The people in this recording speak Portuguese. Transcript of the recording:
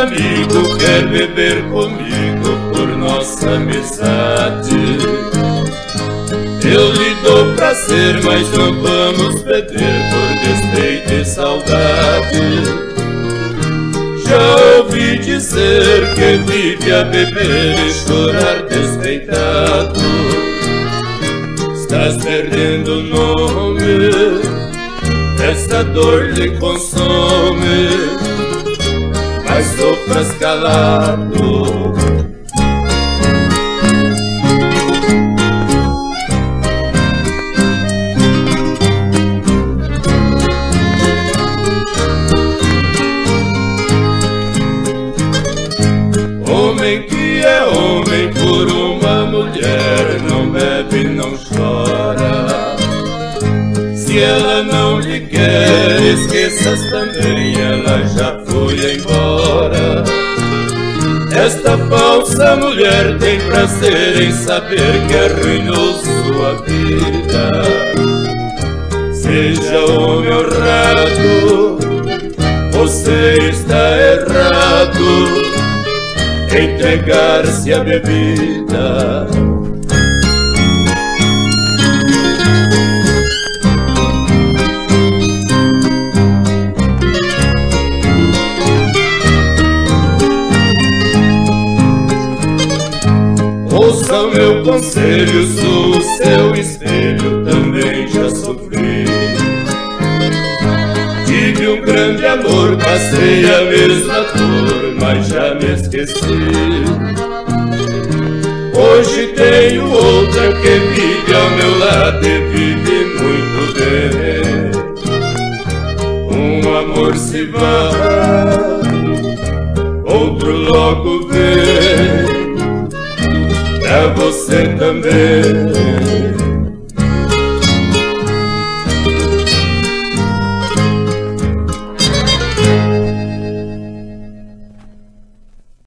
amigo quer beber comigo por nossa amizade. Eu lhe dou prazer, mas não vamos beber por despeito e saudade. Já ouvi dizer que vive a beber e chorar despeitado. Estás perdendo o nome, esta dor lhe consome, mas sofras calado. Homem que é homem por uma mulher, não bebe, não chora. Se ela não lhe quer, esqueças também, ela já foi embora. Esta falsa mulher tem prazer em saber que arruinou sua vida. Seja homem honrado, você está errado, entregar-se à bebida. Ouça o meu conselho, sou o seu espelho, também já sofri. Tive um grande amor, passei a mesma dor, mas já me esqueci. Hoje tenho outra que vive ao meu lado e vive muito bem. Um amor se vai, outro logo vem, pra você também.